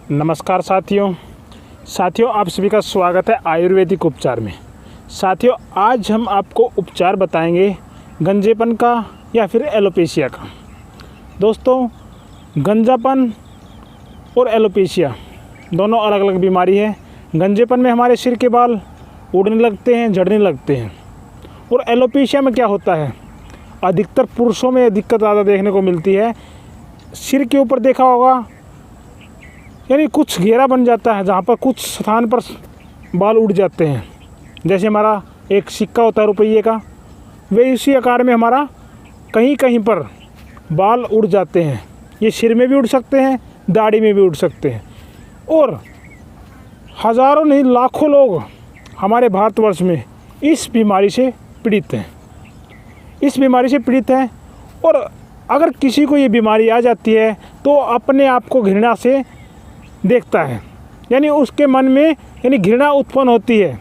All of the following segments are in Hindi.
नमस्कार साथियों आप सभी का स्वागत है आयुर्वेदिक उपचार में। साथियों, आज हम आपको उपचार बताएंगे गंजेपन का या फिर एलोपेशिया का। दोस्तों, गंजापन और एलोपेशिया दोनों अलग अलग बीमारी है। गंजेपन में हमारे सिर के बाल उड़ने लगते हैं, झड़ने लगते हैं, और एलोपेशिया में क्या होता है, अधिकतर पुरुषों में दिक्कत ज़्यादा देखने को मिलती है। सिर के ऊपर देखा होगा, यानी कुछ घेरा बन जाता है जहाँ पर कुछ स्थान पर बाल उड़ जाते हैं। जैसे हमारा एक सिक्का होता है रुपये का, वे इसी आकार में हमारा कहीं कहीं पर बाल उड़ जाते हैं। ये सिर में भी उड़ सकते हैं, दाढ़ी में भी उड़ सकते हैं, और हज़ारों नहीं लाखों लोग हमारे भारतवर्ष में इस बीमारी से पीड़ित हैं। और अगर किसी को ये बीमारी आ जाती है तो अपने आप को घृणा से देखता है, यानी उसके मन में घृणा उत्पन्न होती है,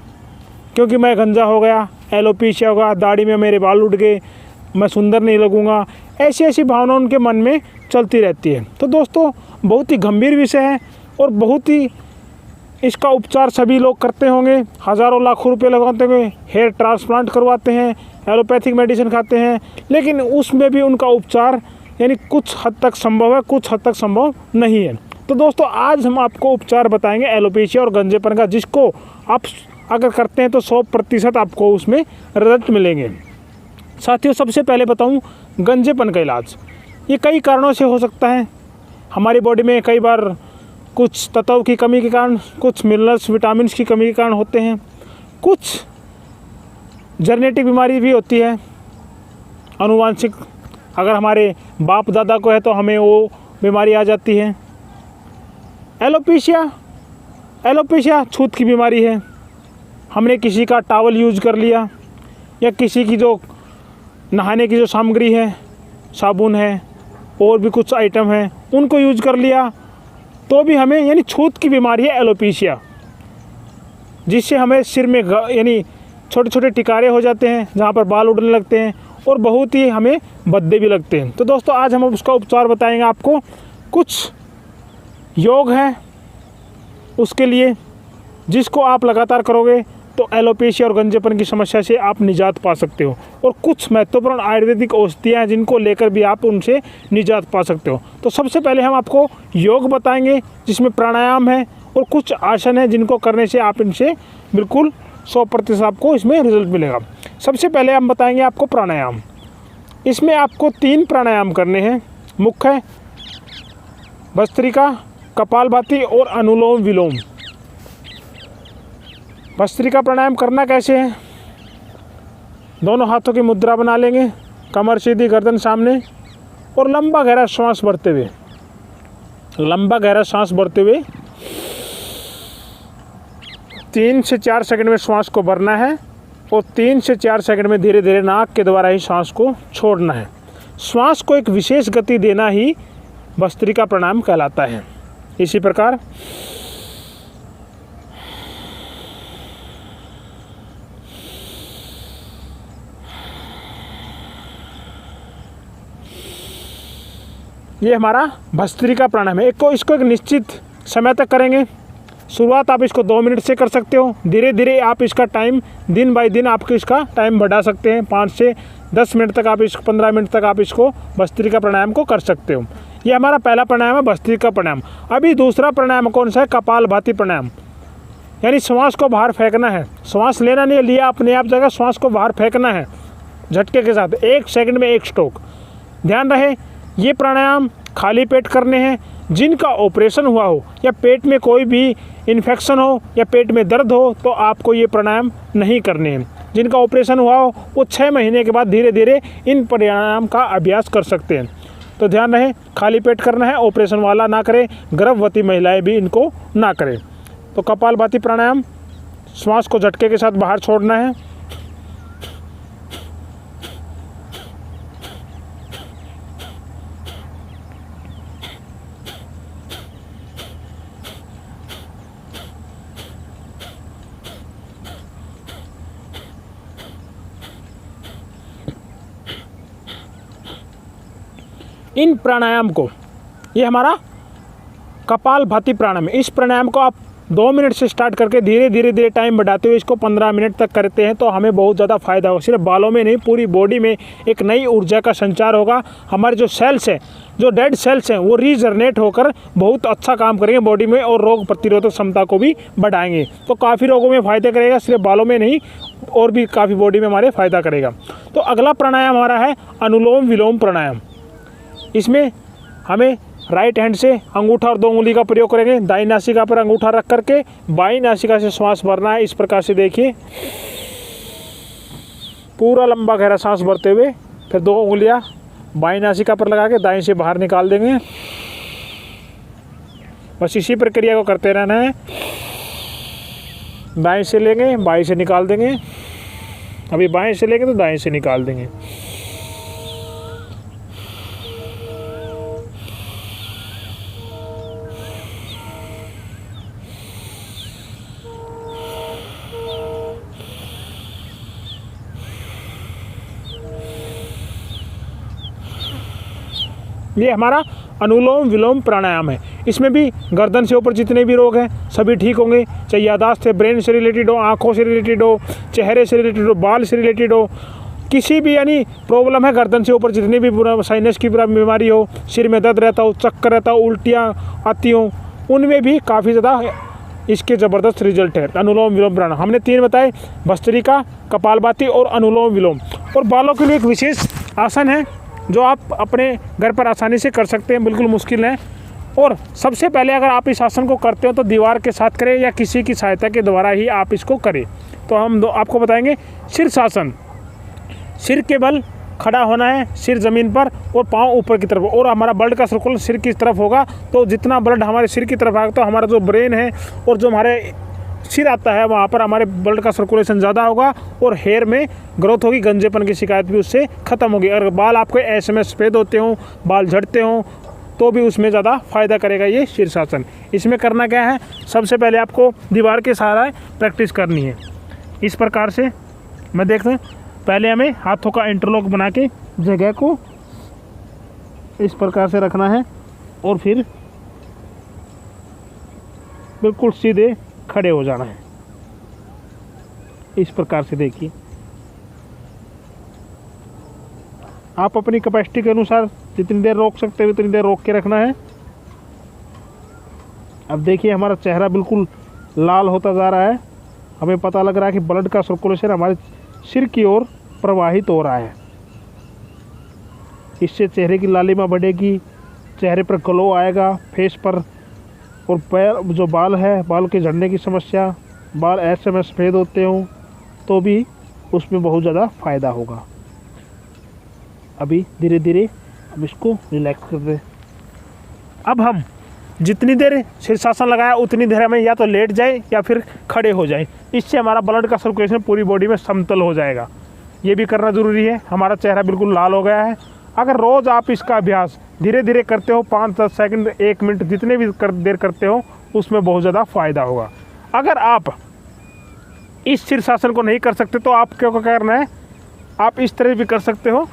क्योंकि मैं गंजा हो गया, एलोपेशिया होगा, दाढ़ी में मेरे बाल उड़ गए, मैं सुंदर नहीं लगूंगा, ऐसी भावना उनके मन में चलती रहती है। तो दोस्तों, बहुत ही गंभीर विषय है और बहुत ही इसका उपचार सभी लोग करते होंगे, हज़ारों लाखों रुपए लगाते हुए हेयर ट्रांसप्लांट करवाते हैं, एलोपैथिक मेडिसिन खाते हैं, लेकिन उसमें भी उनका उपचार कुछ हद तक संभव है, कुछ हद तक संभव नहीं है। तो दोस्तों, आज हम आपको उपचार बताएंगे एलोपेशिया और गंजेपन का, जिसको आप अगर करते हैं तो 100% आपको उसमें रिजल्ट मिलेंगे। साथियों, सबसे पहले बताऊं गंजेपन का इलाज। ये कई कारणों से हो सकता है। हमारी बॉडी में कई बार कुछ तत्व की कमी के कारण, कुछ मिनरल्स विटामिन्स की कमी के कारण होते हैं, कुछ जेनेटिक बीमारी भी होती है, आनुवांशिक। अगर हमारे बाप दादा को है तो हमें वो बीमारी आ जाती है। एलोपेशिया छूत की बीमारी है। हमने किसी का टॉवल यूज कर लिया, या किसी की जो नहाने की जो सामग्री है, साबुन है और भी कुछ आइटम है, उनको यूज कर लिया, तो भी हमें छूत की बीमारी है एलोपेशिया, जिससे हमें सिर में छोटे छोटे टिकारे हो जाते हैं जहाँ पर बाल उड़ने लगते हैं, और बहुत ही हमें भद्दे भी लगते हैं। तो दोस्तों, आज हम उसका उपचार बताएंगे आपको। कुछ योग है उसके लिए, जिसको आप लगातार करोगे तो एलोपेशिया और गंजेपन की समस्या से आप निजात पा सकते हो, और कुछ महत्वपूर्ण आयुर्वेदिक औषधियाँ हैं जिनको लेकर भी आप उनसे निजात पा सकते हो। तो सबसे पहले हम आपको योग बताएंगे, जिसमें प्राणायाम है, और कुछ आसन है जिनको करने से आप इनसे बिल्कुल 100% आपको इसमें रिजल्ट मिलेगा। सबसे पहले हम बताएंगे आपको प्राणायाम। इसमें आपको 3 प्राणायाम करने हैं मुख्य: भस्त्रिका, कपालभाति और अनुलोम विलोम। भस्त्रिका प्राणायाम करना कैसे है? दोनों हाथों की मुद्रा बना लेंगे, कमर सीधी, गर्दन सामने, और लंबा गहरा सांस भरते हुए 3 से 4 सेकंड में श्वास को भरना है, और 3 से 4 सेकंड में धीरे धीरे नाक के द्वारा ही सांस को छोड़ना है। श्वास को एक विशेष गति देना ही भस्त्रिका प्राणायाम कहलाता है। इसी प्रकार ये हमारा भस्त्रिका प्राणायाम है। इसको एक निश्चित समय तक करेंगे। शुरुआत आप इसको 2 मिनट से कर सकते हो, धीरे धीरे आप इसका टाइम दिन बाय दिन आपको इसका टाइम बढ़ा सकते हैं। 5 से 10 मिनट तक 15 मिनट तक आप इसको भस्त्रिका प्राणायाम को कर सकते हो। ये हमारा पहला प्राणायाम है, भस्त्रिका प्राणायाम। अभी दूसरा प्राणायाम कौन सा है? कपालभाति प्राणायाम, यानी श्वास को बाहर फेंकना है। श्वास लेना नहीं है, लिया अपने आप जगह, श्वास को बाहर फेंकना है झटके के साथ, 1 सेकंड में 1 स्ट्रोक। ध्यान रहे, ये प्राणायाम खाली पेट करने हैं। जिनका ऑपरेशन हुआ हो, या पेट में कोई भी इन्फेक्शन हो, या पेट में दर्द हो, तो आपको ये प्राणायाम नहीं करने हैं। जिनका ऑपरेशन हुआ हो वो 6 महीने के बाद धीरे धीरे इन प्राणायाम का अभ्यास कर सकते हैं। तो ध्यान रहे, खाली पेट करना है, ऑपरेशन वाला ना करें, गर्भवती महिलाएं भी इनको ना करें। तो कपालभाति प्राणायाम, श्वास को झटके के साथ बाहर छोड़ना है। इन प्राणायाम को, ये हमारा कपालभाति प्राणायाम। इस प्राणायाम को आप 2 मिनट से स्टार्ट करके धीरे धीरे टाइम बढ़ाते हुए इसको 15 मिनट तक करते हैं तो हमें बहुत ज़्यादा फायदा होगा। सिर्फ बालों में नहीं, पूरी बॉडी में एक नई ऊर्जा का संचार होगा। हमारे जो सेल्स हैं, जो डेड सेल्स हैं, वो रीजनरेट होकर बहुत अच्छा काम करेंगे बॉडी में और रोग प्रतिरोधक क्षमता को भी बढ़ाएंगे। तो काफ़ी रोगों में फ़ायदा करेगा, सिर्फ बालों में नहीं और भी काफ़ी बॉडी में हमारे फ़ायदा करेगा। तो अगला प्राणायाम हमारा है अनुलोम विलोम प्राणायाम। इसमें हमें राइट हैंड से अंगूठा और 2 उंगली का प्रयोग करेंगे। दाईं नासिका पर अंगूठा रख करके बाईं नासिका से श्वास भरना है। इस प्रकार से देखिए, पूरा लंबा गहरा सांस भरते हुए फिर 2 उंगलियां बाईं नासिका पर लगा के दाईं से बाहर निकाल देंगे। बस इसी प्रक्रिया को करते रहना है। दाएं से लेंगे, बाईं से निकाल देंगे। अभी बाएं से लेंगे तो दाएं से निकाल देंगे। ये हमारा अनुलोम विलोम प्राणायाम है। इसमें भी गर्दन से ऊपर जितने भी रोग हैं सभी ठीक होंगे, चाहे याददाश्त से, ब्रेन से रिलेटेड हो, आँखों से रिलेटेड हो, चेहरे से रिलेटेड हो, बाल से रिलेटेड हो, किसी भी यानी प्रॉब्लम है गर्दन से ऊपर जितनी भी साइनस की बीमारी हो, सिर में दर्द रहता हो, चक्कर रहता हो, उल्टियाँ आती हों, उनमें भी काफ़ी ज़्यादा इसके ज़बरदस्त रिजल्ट है। अनुलोम विलोम प्राणायाम हमने 3 बताए, भस्त्रिका, कपालभाति और अनुलोम विलोम। और बालों के लिए एक विशेष आसन है जो आप अपने घर पर आसानी से कर सकते हैं, बिल्कुल मुश्किल है। और सबसे पहले अगर आप इस आसन को करते हो तो दीवार के साथ करें या किसी की सहायता के द्वारा ही आप इसको करें। तो हम आपको बताएंगे शीर्षासन। सिर के बल खड़ा होना है, सिर ज़मीन पर और पाँव ऊपर की तरफ, और हमारा ब्लड का सर्कुलेशन सिर की तरफ होगा। तो जितना ब्लड हमारे सिर की तरफ आएगा तो हमारा जो ब्रेन है और जो हमारे सिर आता है वहाँ पर हमारे ब्लड का सर्कुलेशन ज़्यादा होगा और हेयर में ग्रोथ होगी, गंजेपन की शिकायत भी उससे ख़त्म होगी। अगर बाल आपके ऐसे में सफ़ेद होते हों, बाल झड़ते हों, तो भी उसमें ज़्यादा फ़ायदा करेगा ये शीर्षासन। इसमें करना क्या है, सबसे पहले आपको दीवार के सहारा प्रैक्टिस करनी है। इस प्रकार से मैं देखता हूँ, पहले हमें हाथों का इंटरलॉक बना के जगह को इस प्रकार से रखना है और फिर बिल्कुल सीधे खड़े हो जाना है। इस प्रकार से देखिए, आप अपनी कैपेसिटी के अनुसार जितनी देर रोक सकते हो उतनी देर रोक के रखना है। अब देखिए हमारा चेहरा बिल्कुल लाल होता जा रहा है, हमें पता लग रहा है कि ब्लड का सर्कुलेशन हमारे सिर की ओर प्रवाहित हो रहा है। इससे चेहरे की लालिमा बढ़ेगी, चेहरे पर ग्लो आएगा, फेस पर, और पैर जो बाल है, बाल के झड़ने की समस्या, बाल ऐसे में सफ़ेद होते हों तो भी उसमें बहुत ज़्यादा फ़ायदा होगा। अभी धीरे धीरे हम इसको रिलैक्स कर दें। अब हम जितनी देर शीर्षासन लगाया उतनी देर हमें या तो लेट जाए या फिर खड़े हो जाए। इससे हमारा ब्लड का सर्कुलेशन पूरी बॉडी में समतल हो जाएगा। ये भी करना ज़रूरी है। हमारा चेहरा बिल्कुल लाल हो गया है। अगर रोज़ आप इसका अभ्यास धीरे धीरे करते हो, 5-10 सेकंड, 1 मिनट, जितने भी देर करते हो उसमें बहुत ज़्यादा फ़ायदा होगा। अगर आप इस शीर्षासन को नहीं कर सकते तो आप क्या करना है, आप इस तरह भी कर सकते हो।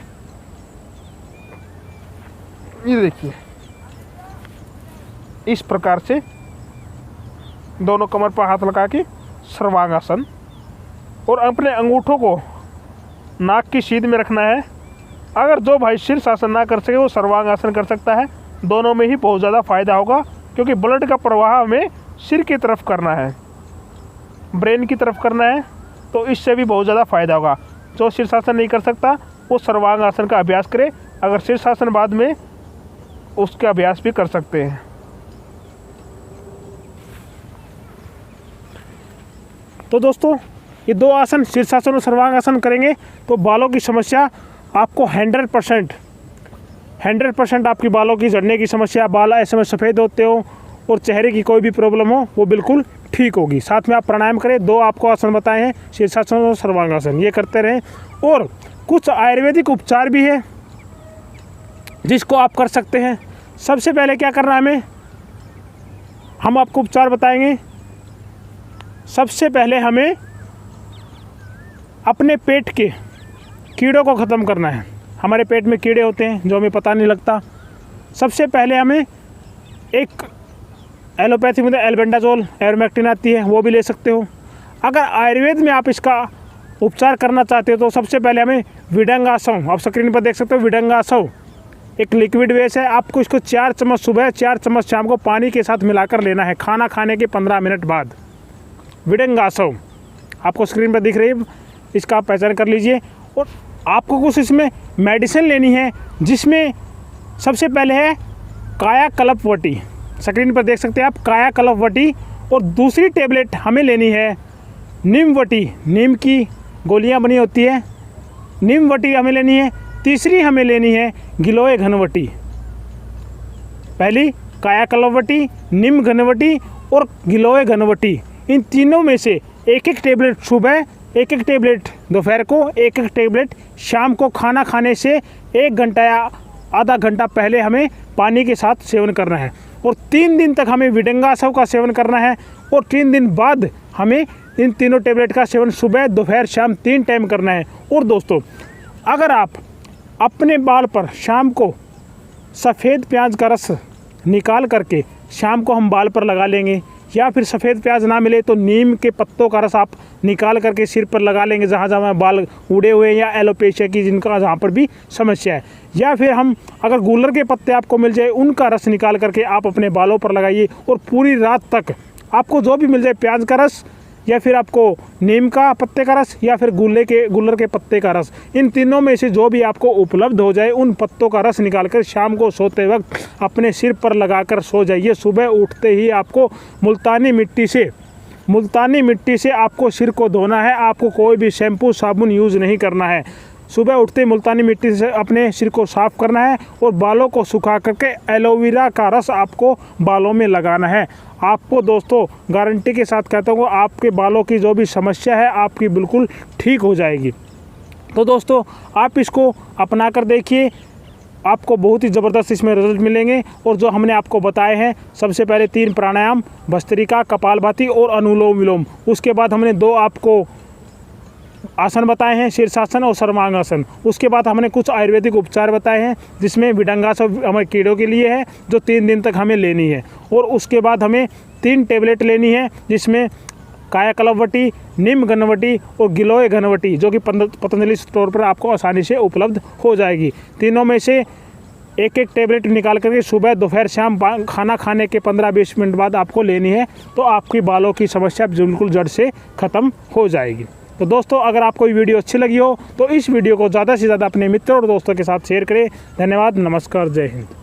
ये देखिए, इस प्रकार से दोनों कमर पर हाथ लगा के सर्वांगासन, और अपने अंगूठों को नाक की सीध में रखना है। अगर जो भाई शीर्षासन ना कर सके वो सर्वांगासन कर सकता है। दोनों में ही बहुत ज़्यादा फ़ायदा होगा, क्योंकि ब्लड का प्रवाह हमें सिर की तरफ करना है, ब्रेन की तरफ करना है, तो इससे भी बहुत ज़्यादा फ़ायदा होगा। जो शीर्षासन नहीं कर सकता वो सर्वांगासन का अभ्यास करे। अगर शीर्षासन बाद में उसका अभ्यास भी कर सकते हैं। तो दोस्तों, ये 2 आसन शीर्षासन और सर्वांगासन करेंगे तो बालों की समस्या आपको 100% आपकी बालों की झड़ने की समस्या, बाल ऐसे में सफ़ेद होते हो और चेहरे की कोई भी प्रॉब्लम हो वो बिल्कुल ठीक होगी। साथ में आप प्राणायाम करें। 2 आपको आसन बताए हैं, शीर्षासन और सर्वांगासन, ये करते रहें। और कुछ आयुर्वेदिक उपचार भी है जिसको आप कर सकते हैं। सबसे पहले क्या करना है हमें, हम आपको उपचार बताएंगे। सबसे पहले हमें अपने पेट के कीड़ों को ख़त्म करना है। हमारे पेट में कीड़े होते हैं जो हमें पता नहीं लगता। सबसे पहले हमें एक एलोपैथी में एल्बेंडाजोल, एरोमेक्टिन आती है, वो भी ले सकते हो। अगर आयुर्वेद में आप इसका उपचार करना चाहते हो तो सबसे पहले हमें विडंगासव, आप स्क्रीन पर देख सकते हो, विडंगासव एक लिक्विड बेस है। आपको इसको 4 चम्मच सुबह, 4 चम्मच शाम को पानी के साथ मिलाकर लेना है खाना खाने के 15 मिनट बाद। विडंगासव आपको स्क्रीन पर दिख रही है, इसका आप पहचान कर लीजिए। और आपको कुछ इसमें मेडिसिन लेनी है, जिसमें सबसे पहले है कायाकल्प वटी, स्क्रीन पर देख सकते हैं आप, कायाकल्प वटी। और दूसरी टेबलेट हमें लेनी है नीम वटी, नीम की गोलियां बनी होती है, नीम वटी हमें लेनी है। तीसरी हमें लेनी है गिलोय घनवटी। पहली कायाकल्प वटी, नीम घनवटी और गिलोय घनवटी, इन तीनों में से एक एक टेबलेट सुबह, एक एक टेबलेट दोपहर को, एक एक टेबलेट शाम को खाना खाने से 1 घंटा या आधा घंटा पहले हमें पानी के साथ सेवन करना है। और 3 दिन तक हमें विडंगासव का सेवन करना है। और 3 दिन बाद हमें इन तीनों टेबलेट का सेवन सुबह, दोपहर, शाम 3 टाइम करना है। और दोस्तों, अगर आप अपने बाल पर शाम को सफ़ेद प्याज का रस निकाल करके शाम को हम बाल पर लगा लेंगे, या फिर सफ़ेद प्याज ना मिले तो नीम के पत्तों का रस आप निकाल करके सिर पर लगा लेंगे, जहाँ जहाँ बाल उड़े हुए हैं या एलोपेशिया की जिनका जहाँ पर भी समस्या है। या फिर हम अगर गूलर के पत्ते आपको मिल जाए, उनका रस निकाल करके आप अपने बालों पर लगाइए और पूरी रात तक आपको जो भी मिल जाए, प्याज का रस या फिर आपको नीम का पत्ते का रस या फिर गूलर के पत्ते का रस, इन तीनों में से जो भी आपको उपलब्ध हो जाए, उन पत्तों का रस निकालकर शाम को सोते वक्त अपने सिर पर लगाकर सो जाइए। सुबह उठते ही आपको मुल्तानी मिट्टी से आपको सिर को धोना है। आपको कोई भी शैम्पू साबुन यूज़ नहीं करना है। सुबह उठते मुल्तानी मिट्टी से अपने सिर को साफ़ करना है और बालों को सुखा करके एलोवेरा का रस आपको बालों में लगाना है। आपको दोस्तों गारंटी के साथ कहता हूँ, आपके बालों की जो भी समस्या है आपकी बिल्कुल ठीक हो जाएगी। तो दोस्तों, आप इसको अपना कर देखिए, आपको बहुत ही ज़बरदस्त इसमें रिजल्ट मिलेंगे। और जो हमने आपको बताए हैं, सबसे पहले 3 प्राणायाम, भस्त्रिका, कपालभाति और अनुलोम विलोम। उसके बाद हमने 2 आपको आसन बताए हैं, शीर्षासन और सर्वांगासन। उसके बाद हमने कुछ आयुर्वेदिक उपचार बताए हैं, जिसमें विडंगासव हमारे कीड़ों के लिए है, जो 3 दिन तक हमें लेनी है। और उसके बाद हमें 3 टेबलेट लेनी है, जिसमें कायाकल्प वटी, नीम घनवटी और गिलोय घनवटी, जो कि पतंजलि स्टोर पर आपको आसानी से उपलब्ध हो जाएगी। तीनों में से एक एक टेबलेट निकाल करके सुबह, दोपहर, शाम खाना खाने के 15-20 मिनट बाद आपको लेनी है। तो आपकी बालों की समस्या बिल्कुल जड़ से ख़त्म हो जाएगी। तो दोस्तों, अगर आपको ये वीडियो अच्छी लगी हो तो इस वीडियो को ज़्यादा से ज़्यादा अपने मित्रों और दोस्तों के साथ शेयर करें। धन्यवाद, नमस्कार, जय हिंद।